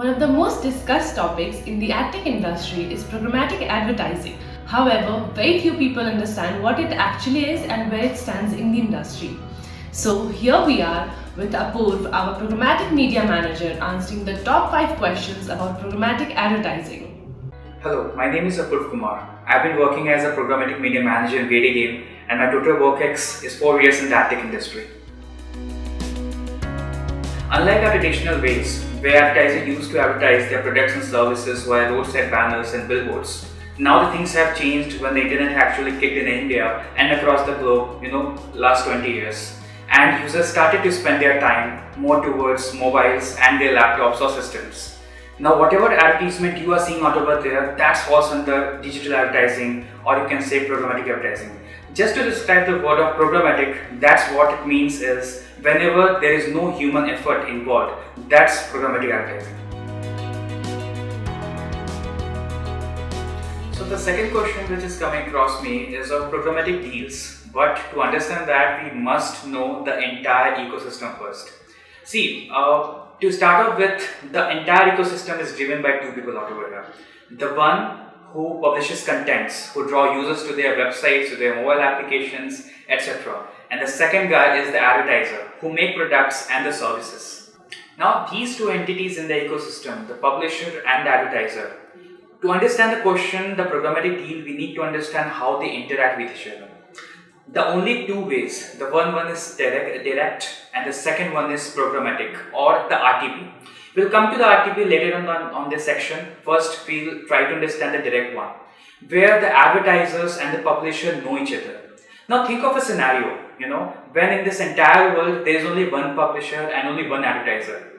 One of the most discussed topics in the ad tech industry is programmatic advertising. However, very few people understand what it actually is and where it stands in the industry. So here we are with Apurv, our programmatic media manager, answering the top 5 questions about programmatic advertising. Hello, my name is Apurv Kumar. I've been working as a programmatic media manager in GreedyGame, and my total work ex is 4 years in the ad tech industry. Unlike our traditional ways, where advertisers used to advertise their products and services via roadside banners and billboards, now the things have changed when the internet actually kicked in India and across the globe, last 20 years. And users started to spend their time more towards mobiles and their laptops or systems. Now whatever advertisement you are seeing out over there, that falls under digital advertising, or you can say programmatic advertising. Just to describe the word of programmatic, that's what it means is whenever there is no human effort involved, that's programmatic advertising. So the second question which is coming across me is of programmatic deals, but to understand that we must know the entire ecosystem first. See, to start off with, the entire ecosystem is driven by two people out over here. The one who publishes contents, who draw users to their websites, to their mobile applications, etc. And the second guy is the advertiser, who make products and the services. Now these two entities in the ecosystem, the publisher and the advertiser, to understand the question, the programmatic deal, we need to understand how they interact with each other. The only two ways, the one is direct and the second one is programmatic, or the RTP. We'll come to the RTP later on this section. First, we'll try to understand the direct one, where the advertisers and the publisher know each other. Now think of a scenario, when in this entire world there is only one publisher and only one advertiser.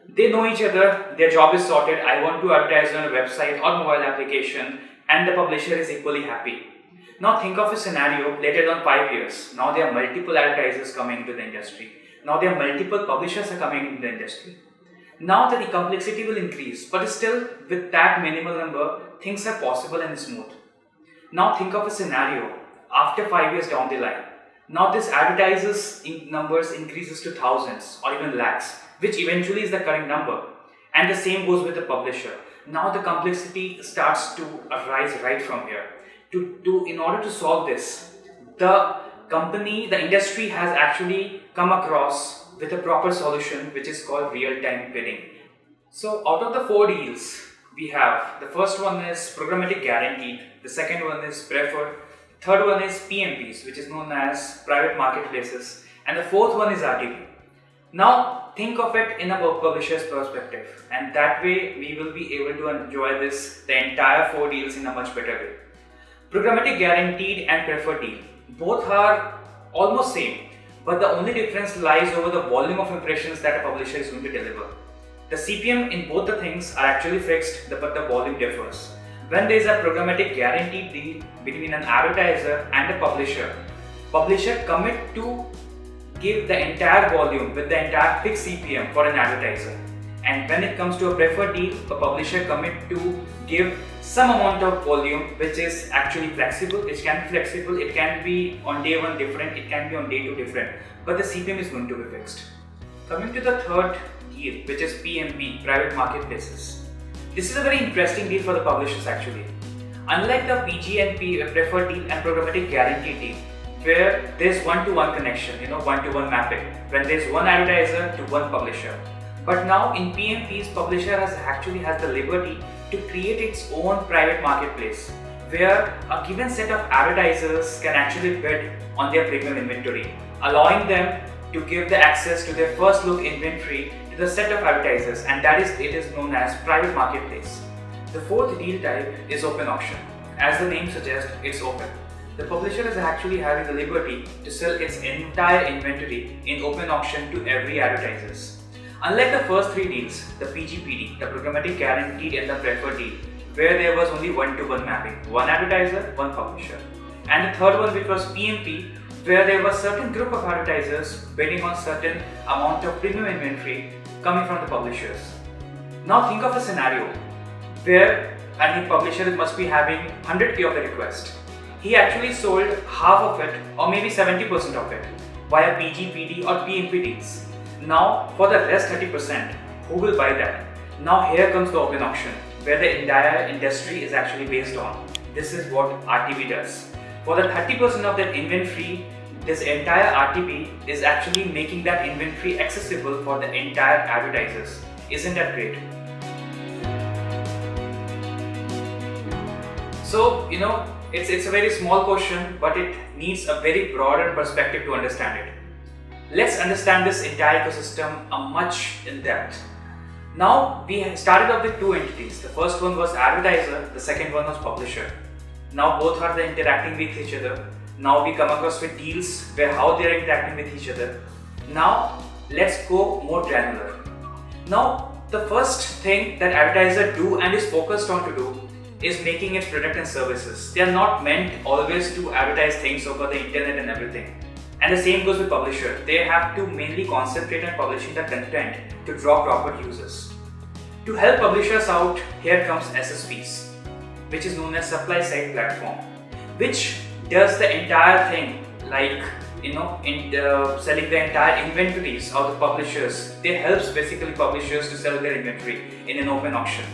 They know each other, their job is sorted. I want to advertise on a website or mobile application, and the publisher is equally happy. Now think of a scenario later on 5 years. Now there are multiple advertisers coming into the industry. Now there are multiple publishers are coming into the industry. Now the complexity will increase, but still with that minimal number, things are possible and smooth. Now think of a scenario after 5 years down the line. Now this advertisers numbers increases to thousands or even lakhs, which eventually is the current number. And the same goes with the publisher. Now the complexity starts to arise right from here. In order to solve this, the industry has actually come across with a proper solution which is called real-time bidding. So out of the 4 deals we have, the first one is programmatic guaranteed, the second one is preferred, third one is PMPs, which is known as private marketplaces, and the fourth one is RTP. Now think of it in a publisher's perspective, and that way we will be able to enjoy the entire 4 deals in a much better way. Programmatic guaranteed and preferred deal, both are almost same, but the only difference lies over the volume of impressions that a publisher is going to deliver. The CPM in both the things are actually fixed, but the volume differs. When there is a programmatic guaranteed deal between an advertiser and a publisher commit to give the entire volume with the entire fixed CPM for an advertiser. And when it comes to a preferred deal, a publisher commit to give some amount of volume which is actually flexible. It can be flexible, it can be on day 1 different, it can be on day 2 different, but the CPM is going to be fixed. Coming to the third deal, which is PMP, private marketplaces. This is a very interesting deal for the publishers actually. Unlike the PGNP preferred deal and programmatic guaranteed deal, where there's one-to-one connection, one-to-one mapping, when there's one advertiser to one publisher. But now in PMPs, publisher has the liberty to create its own private marketplace, where a given set of advertisers can actually bid on their premium inventory, allowing them to give the access to their first look inventory to the set of advertisers, and it is known as private marketplace. The fourth deal type is open auction. As the name suggests, it's open. The publisher is actually having the liberty to sell its entire inventory in open auction to every advertiser. Unlike the first 3 deals, the PGPD, the programmatic guaranteed and the preferred deal, where there was only one-to-one mapping, one advertiser, one publisher. And the third one, which was PMP, where there was certain group of advertisers bidding on certain amount of premium inventory coming from the publishers. Now think of a scenario where any publisher must be having 100k of the request. He actually sold half of it or maybe 70% of it via PG, PD or PMP deals. Now for the rest 30%, who will buy that? Now here comes the open auction, where the entire industry is actually based on. This is what RTB does. For the 30% of that inventory, this entire RTB is actually making that inventory accessible for the entire advertisers. Isn't that great? So, it's a very small question, but it needs a very broader perspective to understand it. Let's understand this entire ecosystem much in depth. Now, we started off with two entities. The first one was advertiser, the second one was publisher. Now, both are interacting with each other. Now, we come across with deals where how they are interacting with each other. Now, let's go more granular. Now, the first thing that advertiser do and is focused on to do is making its product and services. They are not meant always to advertise things over the internet and everything. And the same goes with publisher. They have to mainly concentrate on publishing the content to draw proper users. To help publishers out, here comes SSPs, which is known as supply side platform, which does the entire thing, like selling the entire inventories of the publishers. They helps basically publishers to sell their inventory in an open auction.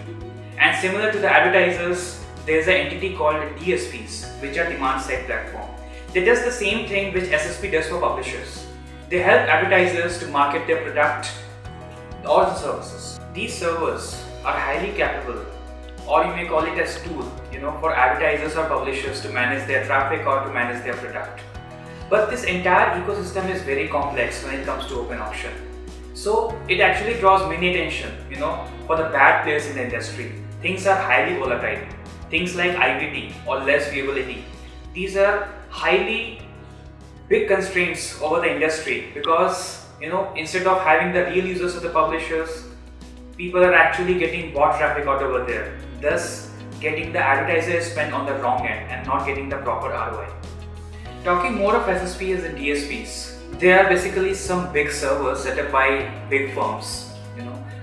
And similar to the advertisers, there is an entity called DSPs, which are demand side platform. They does the same thing which SSP does for publishers. They help advertisers to market their product or the services. These servers are highly capable, or you may call it as tool, for advertisers or publishers to manage their traffic or to manage their product. But this entire ecosystem is very complex when it comes to open auction. So it actually draws many attention, for the bad players in the industry. Things are highly volatile. Things like IVT or less viewability. These are highly big constraints over the industry because, instead of having the real users of the publishers, people are actually getting bot traffic out over there. Thus, getting the advertiser spent on the wrong end and not getting the proper ROI. Talking more of SSPs and DSPs, they are basically some big servers set up by big firms.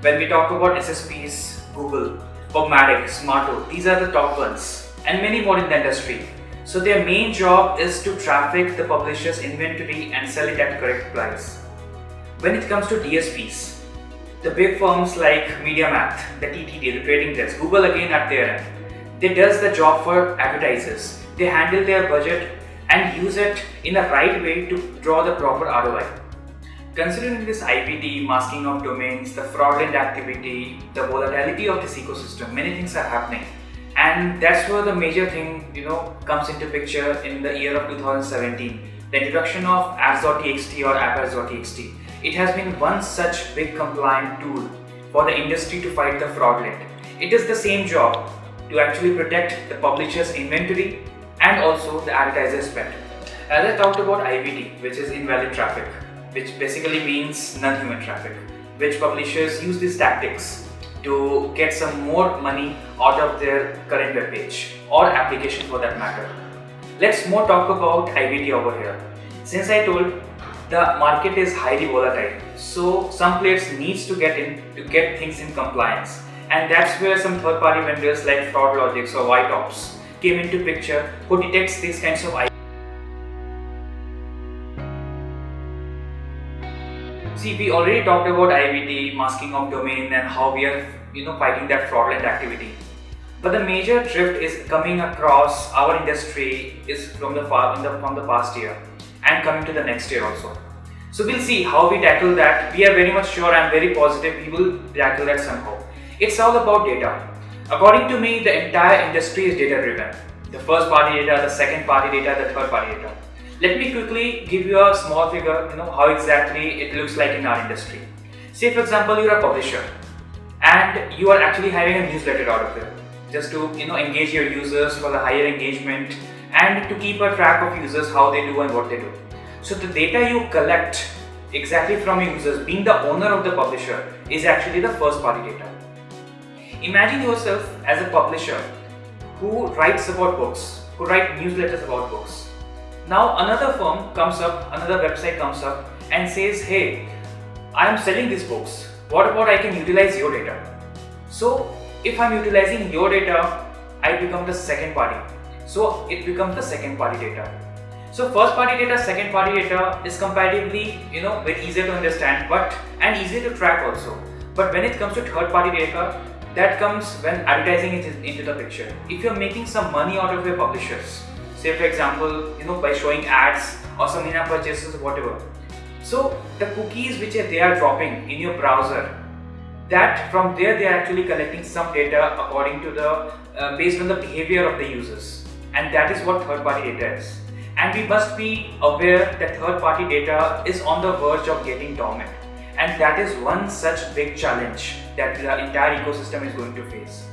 When we talk about SSPs, Google, Programmatic, Smarto, these are the top ones, and many more in the industry. So their main job is to traffic the publisher's inventory and sell it at correct price. When it comes to DSPs, the big firms like MediaMath, the TTD, the trading desk, Google again at their end, they does the job for advertisers. They handle their budget and use it in a right way to draw the proper ROI. Considering this IPT, masking of domains, the fraudulent activity, the volatility of this ecosystem, many things are happening. And that's where the major thing, comes into picture in the year of 2017. The introduction of ads.txt or app-ads.txt. It has been one such big compliant tool for the industry to fight the fraudulent. It does the same job to actually protect the publisher's inventory and also the advertiser spend. As I talked about IVT, which is invalid traffic, which basically means non-human traffic, which publishers use these tactics to get some more money out of their current web page or application for that matter. Let's more talk about IVT over here. Since I told the market is highly volatile, so some players needs to get in to get things in compliance, and that's where some third-party vendors like FraudLogix or WhiteOps came into picture, who detects these kinds of IVT. See, we already talked about IVT, masking of domain, and how we are, fighting that fraudulent activity. But the major drift is coming across our industry is from the past year and coming to the next year also. So we'll see how we tackle that. We are very much sure, I'm very positive we will tackle that somehow. It's all about data. According to me, the entire industry is data driven. The first party data, the second party data, the third party data. Let me quickly give you a small figure, how exactly it looks like in our industry. Say for example, you're a publisher and you are actually having a newsletter out of there just to engage your users for the higher engagement and to keep a track of users, how they do and what they do. So the data you collect exactly from your users, being the owner of the publisher, is actually the first party data. Imagine yourself as a publisher who writes about books, who write newsletters about books. Now another firm comes up, another website comes up and says, hey, I am selling these books. What about I can utilize your data? So if I'm utilizing your data, I become the second party. So it becomes the second party data. So first party data, second party data is comparatively, very easier to understand and easier to track also. But when it comes to third-party data, that comes when advertising is into the picture. If you're making some money out of your publishers, say for example, by showing ads or some in-app purchases or whatever. So the cookies which they are dropping in your browser, that from there they are actually collecting some data according to the based on the behavior of the users, and that is what third-party data is. And we must be aware that third-party data is on the verge of getting dormant. And that is one such big challenge that the entire ecosystem is going to face.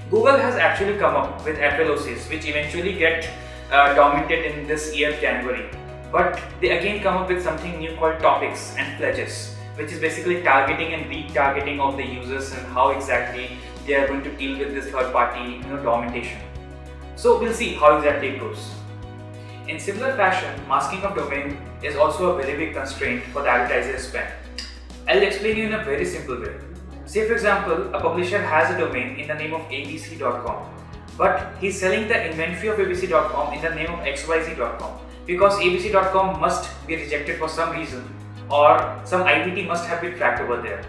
Google has actually come up with FLOCs, which eventually get dormanted in this year January. But they again come up with something new called topics and pledges, which is basically targeting and retargeting of the users and how exactly they are going to deal with this third-party dormantation. So we'll see how exactly it goes. In similar fashion, masking of domain is also a very big constraint for the advertiser's spend. I'll explain you in a very simple way. Say for example, a publisher has a domain in the name of abc.com, but he's selling the inventory of abc.com in the name of xyz.com because abc.com must be rejected for some reason or some IPT must have been tracked over there.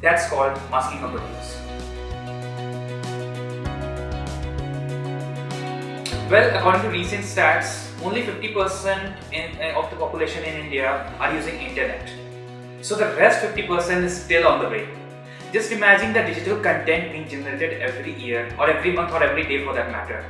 That's called masking of domains. Well, according to recent stats, only 50% of the population in India are using internet. So the rest 50% is still on the way. Just imagine the digital content being generated every year or every month or every day for that matter.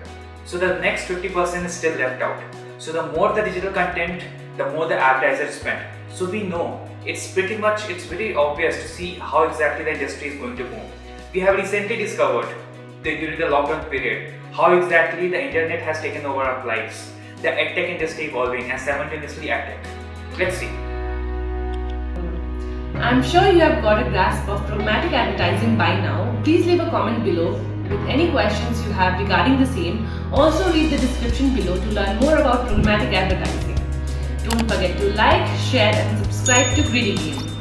So the next 50% is still left out. So the more the digital content, the more the advertisers spend. So we know it's very obvious to see how exactly the industry is going to move. We have recently discovered during the lockdown period how exactly the internet has taken over our lives, the edtech industry evolving and simultaneously adtech. Let's see. I'm sure you have got a grasp of programmatic advertising by now. Please leave a comment below with any questions you have regarding the same. Also read the description below to learn more about programmatic advertising. Don't forget to like, share and subscribe to GreedyGame.